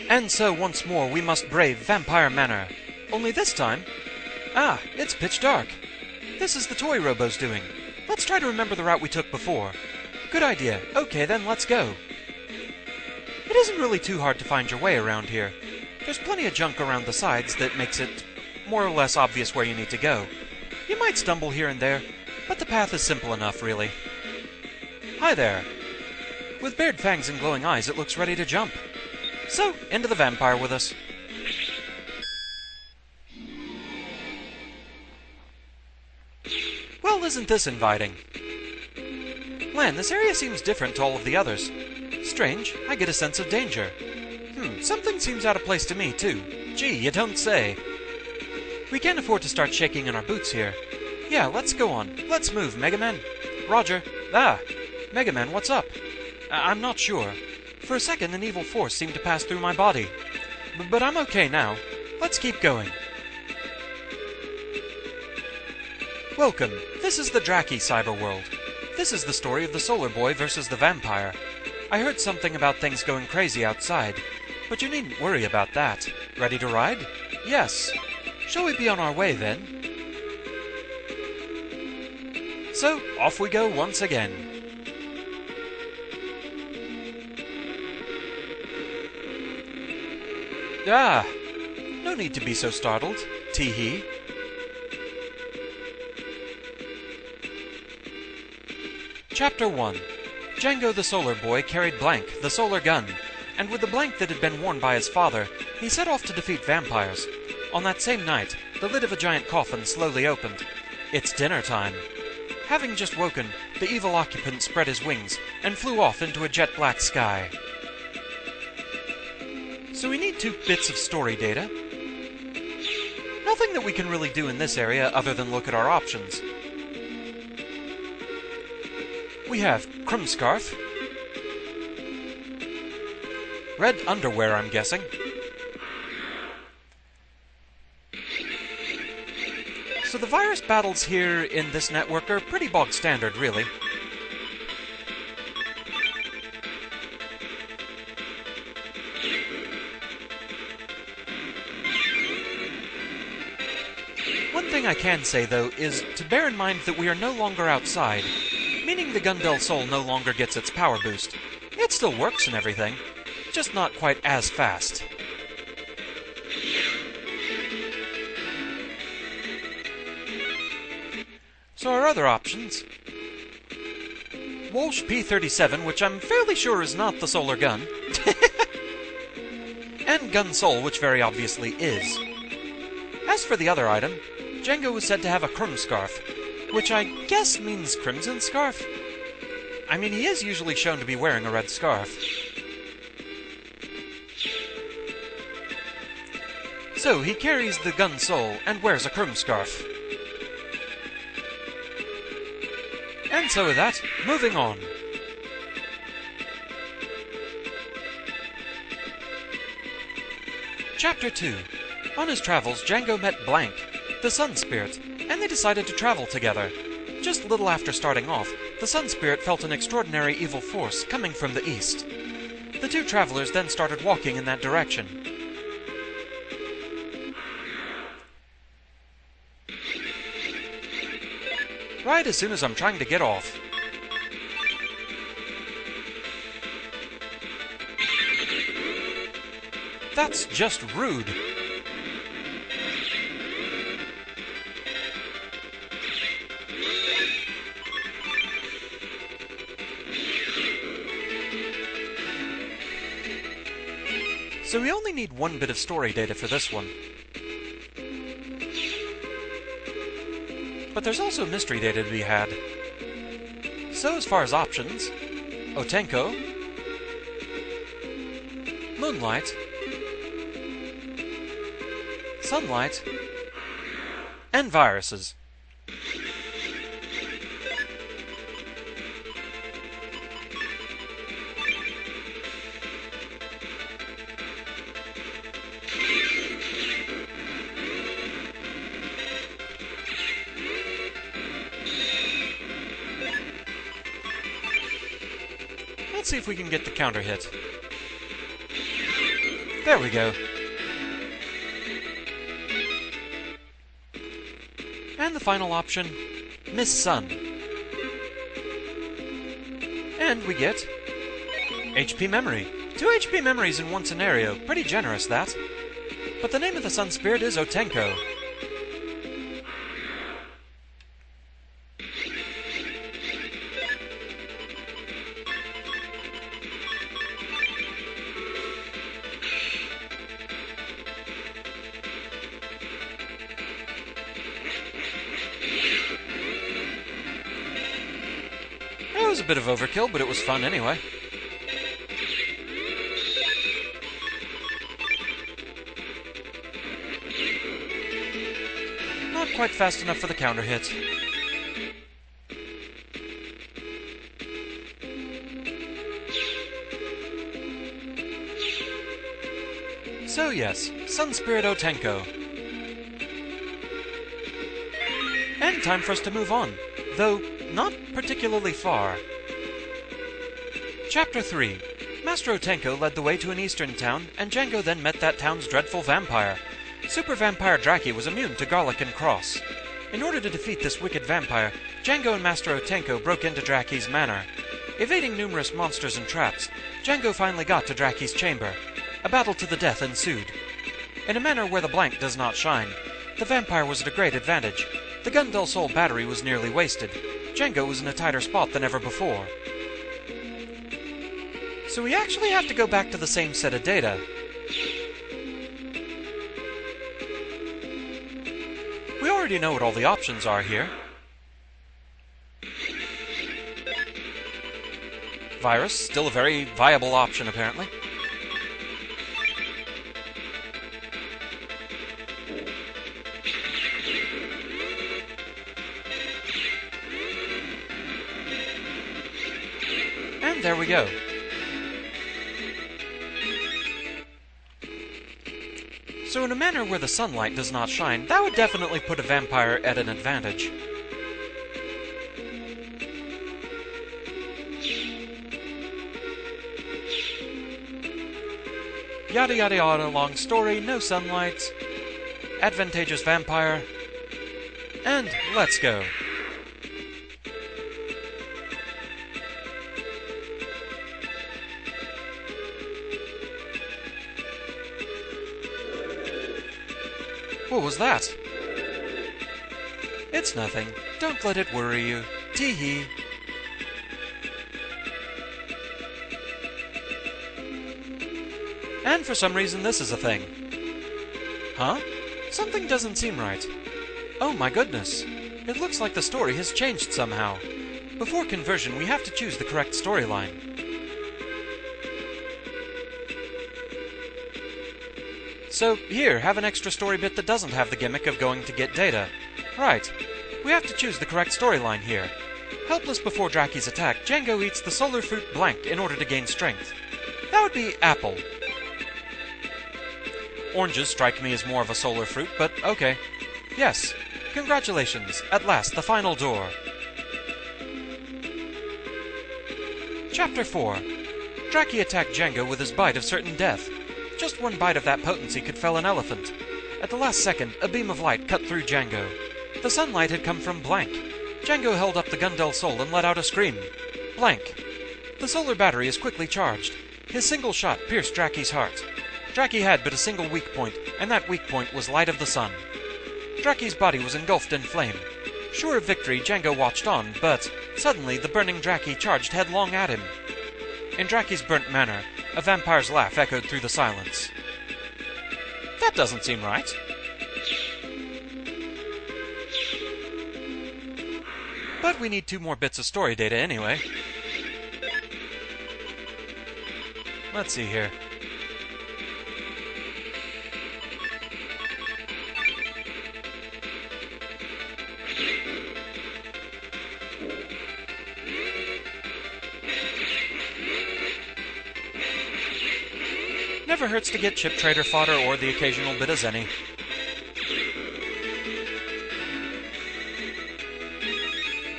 And so once more we must brave Vampire Manor. Only this time... Ah, it's pitch dark. This is the ToyRobo's doing. Let's try to remember the route we took before. Good idea. Okay, then let's go. It isn't really too hard to find your way around here. There's plenty of junk around the sides that makes it more or less obvious where you need to go. You might stumble here and there, but the path is simple enough, really. Hi there. With bared fangs and glowing eyes, it looks ready to jump. So, into the vampire with us. Well, isn't this inviting? Man, this area seems different to all of the others. Strange, I get a sense of danger. Something seems out of place to me, too. Gee, you don't say. We can't afford to start shaking in our boots here. Yeah, let's go on. Let's move, Megaman. Roger. Ah, Megaman, what's up? I'm not sure. For a second, an evil force seemed to pass through my body. But I'm okay now. Let's keep going. Welcome. This is the Dracky Cyberworld. This is the story of the Solar Boy versus the Vampire. I heard something about things going crazy outside, but you needn't worry about that. Ready to ride? Yes. Shall we be on our way, then? So, off we go once again. Ah! No need to be so startled. Tee-hee. Chapter 1. Django the Solar Boy carried Blank, the solar gun, and with the blank that had been worn by his father, he set off to defeat vampires. On that same night, the lid of a giant coffin slowly opened. It's dinner time. Having just woken, the evil occupant spread his wings and flew off into a jet-black sky. So we need 2 bits of story data. Nothing that we can really do in this area other than look at our options. We have Krumscarf. Red underwear, I'm guessing. So the virus battles here in this network are pretty bog standard, really. One thing I can say, though, is to bear in mind that we are no longer outside, meaning the Gun del Sol no longer gets its power boost. It still works and everything, just not quite as fast. So our other options... Walsh P-37, which I'm fairly sure is not the solar gun. And Gun Sol, which very obviously is. As for the other item, Django was said to have a Krumscarf, which I guess means Crimson Scarf? I mean, he is usually shown to be wearing a red scarf. So, he carries the Gun Sol and wears a Krumscarf. And so with that, moving on. Chapter 2. On his travels, Django met Blank, the Sun Spirit, and they decided to travel together. Just a little after starting off, the Sun Spirit felt an extraordinary evil force coming from the east. The 2 travelers then started walking in that direction. Right as soon as I'm trying to get off. That's just rude. So we only need 1 bit of story data for this one. But there's also mystery data to be had. So as far as options, Otenko, Moonlight, Sunlight, and viruses. Let's see if we can get the counter hit. There we go. And the final option, Miss Sun. And we get HP memory. 2 HP memories in one scenario. Pretty generous, that. But the name of the sun spirit is Otenko. It was a bit of overkill, but it was fun anyway. Not quite fast enough for the counter hit. So yes, Sun Spirit Otenko. And time for us to move on, though not particularly far. Chapter 3. Master Otenko led the way to an eastern town, and Django then met that town's dreadful vampire. Super Vampire Dracky was immune to garlic and cross. In order to defeat this wicked vampire, Django and Master Otenko broke into Dracky's manor. Evading numerous monsters and traps, Django finally got to Dracky's chamber. A battle to the death ensued. In a manor where the blank does not shine, the vampire was at a great advantage. The Gundel Soul battery was nearly wasted. Django was in a tighter spot than ever before. So we actually have to go back to the same set of data. We already know what all the options are here. Virus, still a very viable option apparently. And there we go. So in a manner where the sunlight does not shine, that would definitely put a vampire at an advantage. Yada yada yada, long story, no sunlight, advantageous vampire, and let's go. What was that? It's nothing. Don't let it worry you. Tee-hee. And for some reason this is a thing. Huh? Something doesn't seem right. Oh my goodness. It looks like the story has changed somehow. Before conversion, we have to choose the correct storyline. So, here, have an extra story bit that doesn't have the gimmick of going to get data. Right. We have to choose the correct storyline here. Helpless before Dracky's attack, Django eats the solar fruit blank in order to gain strength. That would be apple. Oranges strike me as more of a solar fruit, but okay. Yes. Congratulations. At last, the final door. Chapter 4. Dracky attacked Django with his bite of certain death. Just one bite of that potency could fell an elephant. At the last second, a beam of light cut through Django. The sunlight had come from blank. Django held up the Gundel Soul and let out a scream. Blank. The solar battery is quickly charged. His single shot pierced Dracky's heart. Dracky had but a single weak point, and that weak point was light of the sun. Dracky's body was engulfed in flame. Sure of victory, Django watched on, but suddenly the burning Dracky charged headlong at him. In Dracky's burnt manner, a vampire's laugh echoed through the silence. That doesn't seem right. But we need 2 more bits of story data anyway. Let's see here. Never hurts to get chip trader fodder or the occasional bit of zenny.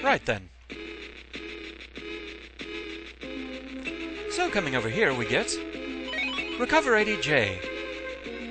Right then. So coming over here we get Recover 80J.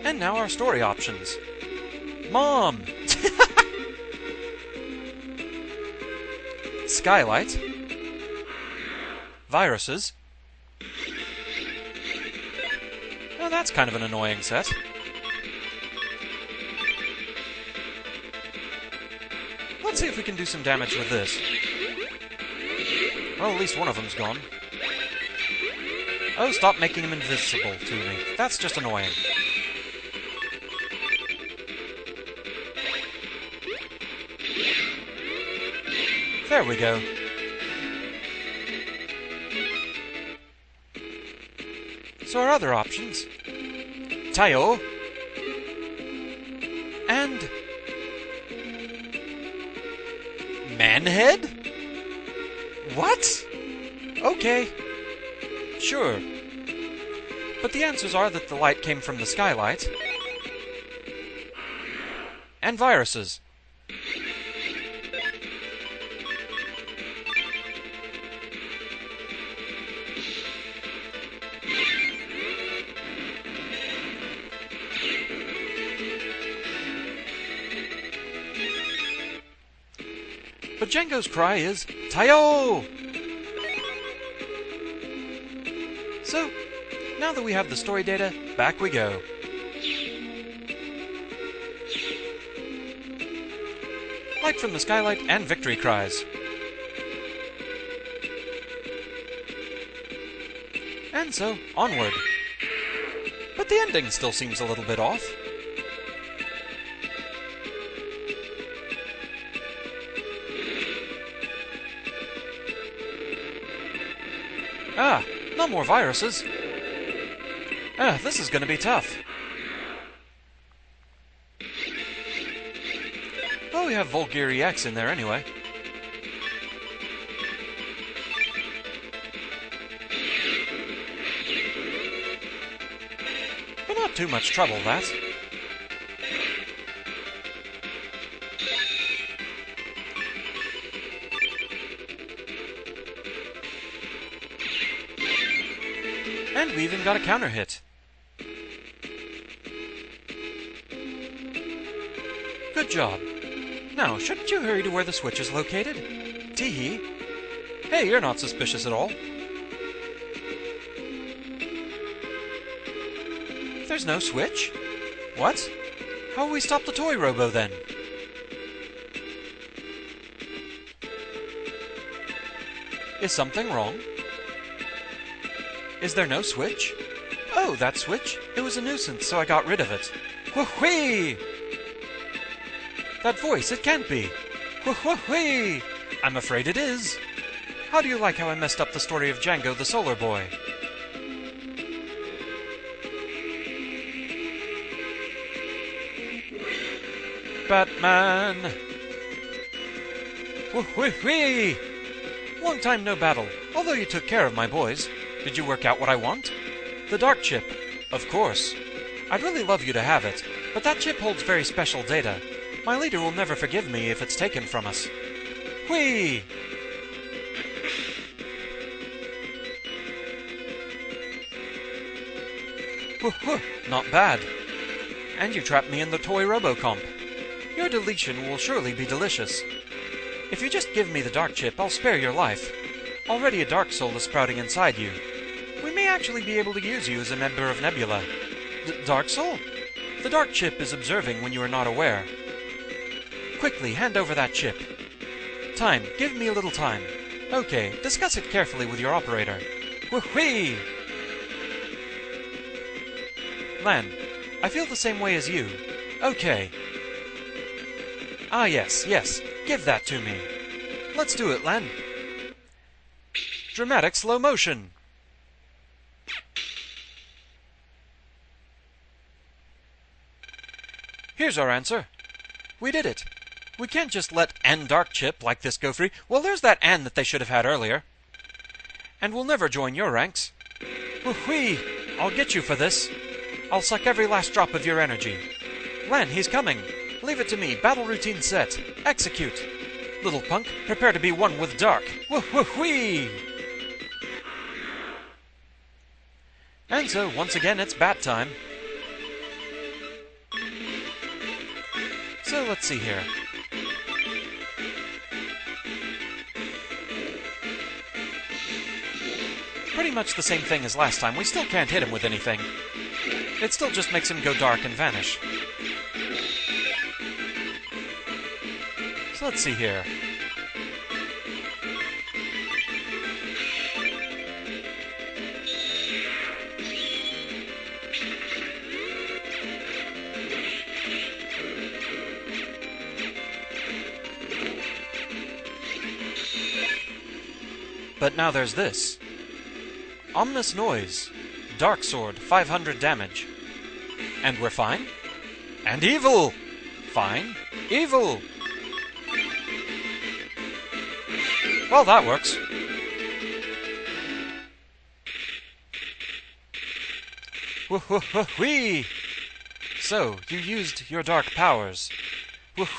And now our story options. Mom! Skylight. Viruses. Oh, that's kind of an annoying set. Let's see if we can do some damage with this. Well, at least one of them's gone. Oh, stop making him invisible to me. That's just annoying. There we go. So our other options... Tayo... and... Manhead? What? Okay. Sure. But the answers are that the light came from the skylight. And viruses. But Django's cry is, Tayo! So, now that we have the story data, back we go. Light from the skylight and victory cries. And so, onward. But the ending still seems a little bit off. Ah, no more viruses. This is gonna be tough. Well, we have Volgiri X in there anyway. But not too much trouble, that. And we even got a counter hit. Good job. Now, shouldn't you hurry to where the switch is located? Teehee. Hey, you're not suspicious at all. There's no switch? What? How will we stop the ToyRobo then? Is something wrong? Is there no switch? Oh, that switch? It was a nuisance, so I got rid of it. Whee! That voice, it can't be. Whee! I'm afraid it is. How do you like how I messed up the story of Django the Solar Boy? Batman! Whee! Long time no battle, although you took care of my boys. Did you work out what I want? The DarkChip. Of course. I'd really love you to have it, but that chip holds very special data. My leader will never forgive me if it's taken from us. Whee! Not bad. And you trapped me in the ToyRobo comp. Your deletion will surely be delicious. If you just give me the DarkChip, I'll spare your life. Already a dark soul is sprouting inside you. We may actually be able to use you as a member of Nebula. Dark soul? The DarkChip is observing when you are not aware. Quickly, hand over that chip. Time. Give me a little time. Okay, discuss it carefully with your operator. Whee! Lan, I feel the same way as you. Okay. Ah, yes. Give that to me. Let's do it, Lan. Dramatic slow motion. Here's our answer. We did it. We can't just let N DarkChip like this go free. Well, there's that N that they should have had earlier. And we'll never join your ranks. Whee! I'll get you for this. I'll suck every last drop of your energy. Lan, he's coming. Leave it to me. Battle routine set. Execute. Little punk, prepare to be one with Dark. Whee! And so, once again, it's bat time. So let's see here. Pretty much the same thing as last time. We still can't hit him with anything. It still just makes him go dark and vanish. So let's see here. But now there's this. Ominous noise. Dark sword, 500 damage. And we're fine? And evil! Fine. Evil! Well, that works. Whee! So, you used your dark powers.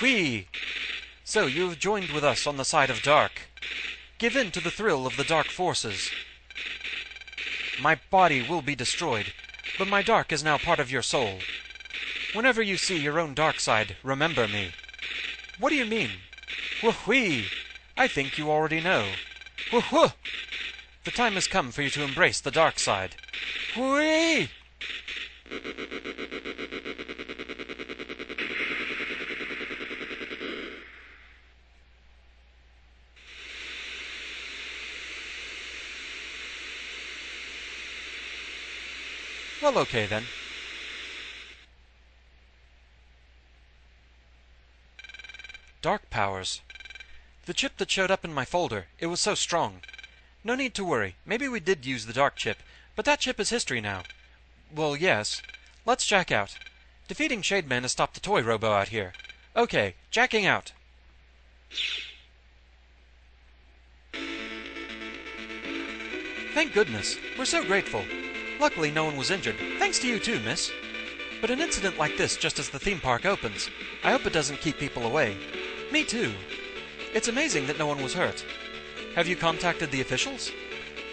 Whee! So, you've joined with us on the side of dark. Give in to the thrill of the dark forces. My body will be destroyed, but my dark is now part of your soul. Whenever you see your own dark side, remember me. What do you mean? Whee! I think you already know. Whoo! The time has come for you to embrace the dark side. Whee! Well, okay then. Dark powers. The chip that showed up in my folder, it was so strong. No need to worry, maybe we did use the DarkChip, but that chip is history now. Well, yes. Let's jack out. Defeating ShadeMan has stopped the ToyRobo out here. Okay, jacking out. Thank goodness. We're so grateful. Luckily, no one was injured. Thanks to you too, miss. But an incident like this just as the theme park opens. I hope it doesn't keep people away. Me too. It's amazing that no one was hurt. Have you contacted the officials?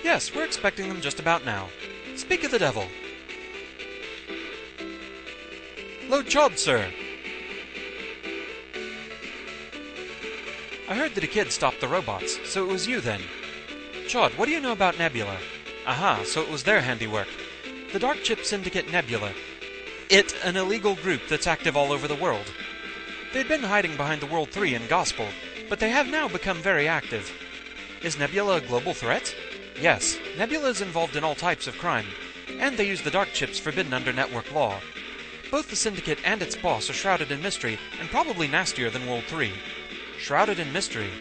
Yes, we're expecting them just about now. Speak of the devil. Load chod, sir. I heard that a kid stopped the robots, so it was you then. Chod, what do you know about Nebula? Aha, so it was their handiwork. The DarkChip Syndicate Nebula. It, an illegal group that's active all over the world. They'd been hiding behind the World 3 and Gospel, but they have now become very active. Is Nebula a global threat? Yes, Nebula is involved in all types of crime, and they use the DarkChips forbidden under network law. Both the Syndicate and its boss are shrouded in mystery, and probably nastier than World 3. Shrouded in mystery.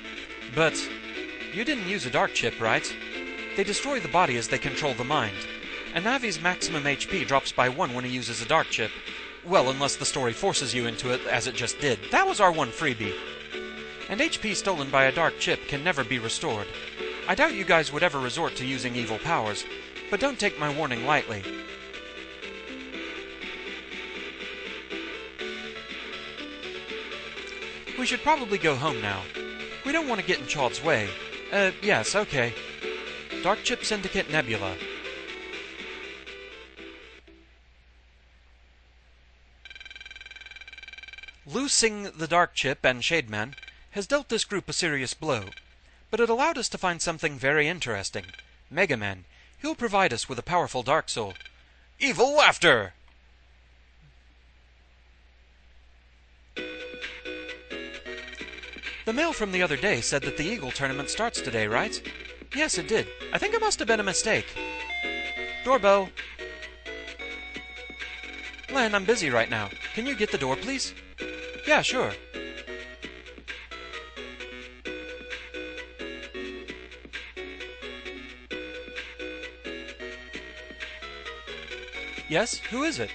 But you didn't use a DarkChip, right? They destroy the body as they control the mind. And Navi's maximum HP drops by 1 when he uses a DarkChip. Well, unless the story forces you into it, as it just did. That was our one freebie. And HP stolen by a DarkChip can never be restored. I doubt you guys would ever resort to using evil powers, but don't take my warning lightly. We should probably go home now. We don't want to get in Chod's way. Yes, okay. DarkChip Syndicate Nebula. Loosing the DarkChip and ShadeMan has dealt this group a serious blow, but it allowed us to find something very interesting. Megaman. He'll provide us with a powerful Dark Soul. Evil laughter! The mail from the other day said that the Eagle tournament starts today, right? Yes, it did. I think it must have been a mistake. Doorbell. Len, I'm busy right now. Can you get the door, please? Yeah, sure. Yes, who is it?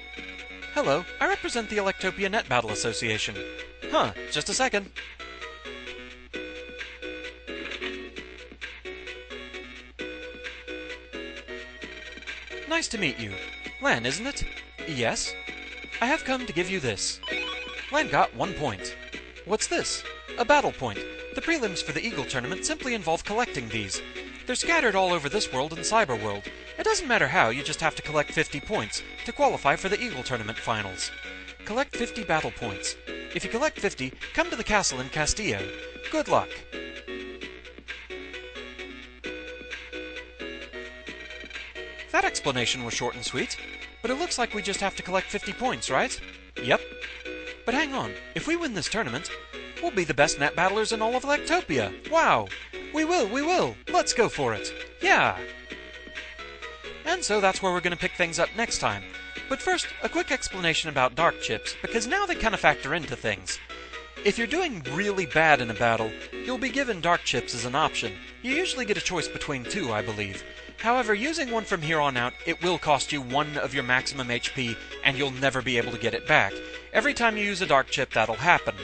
Hello, I represent the Electopia Net Battle Association. Huh, just a second. Nice to meet you. Lan, isn't it? Yes. I have come to give you this. Lan got 1 point. What's this? A BattlePoint. The prelims for the Eagle tournament simply involve collecting these. They're scattered all over this world and Cyberworld. It doesn't matter how, you just have to collect 50 points to qualify for the Eagle tournament finals. Collect 50 battle points. If you collect 50, come to the castle in Castillo. Good luck! That explanation was short and sweet, but it looks like we just have to collect 50 points, right? Yep. But hang on, if we win this tournament, we'll be the best net battlers in all of Electopia! Wow! We will! Let's go for it! Yeah! And so that's where we're going to pick things up next time. But first, a quick explanation about DarkChips, because now they kind of factor into things. If you're doing really bad in a battle, you'll be given DarkChips as an option. You usually get a choice between two, I believe. However, using one from here on out, it will cost you 1 of your maximum HP, and you'll never be able to get it back. Every time you use a DarkChip, that'll happen.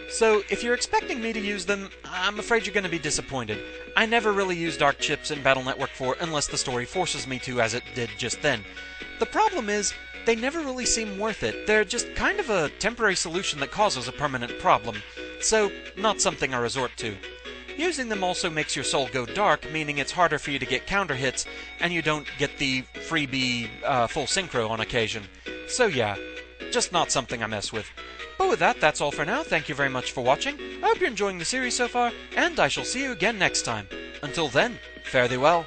So, if you're expecting me to use them, I'm afraid you're going to be disappointed. I never really use DarkChips in Battle Network 4 unless the story forces me to, as it did just then. The problem is, they never really seem worth it. They're just kind of a temporary solution that causes a permanent problem, so not something I resort to. Using them also makes your soul go dark, meaning it's harder for you to get counter hits, and you don't get the freebie full synchro on occasion. So yeah, just not something I mess with. But with that, that's all for now. Thank you very much for watching. I hope you're enjoying the series so far, and I shall see you again next time. Until then, fare thee well.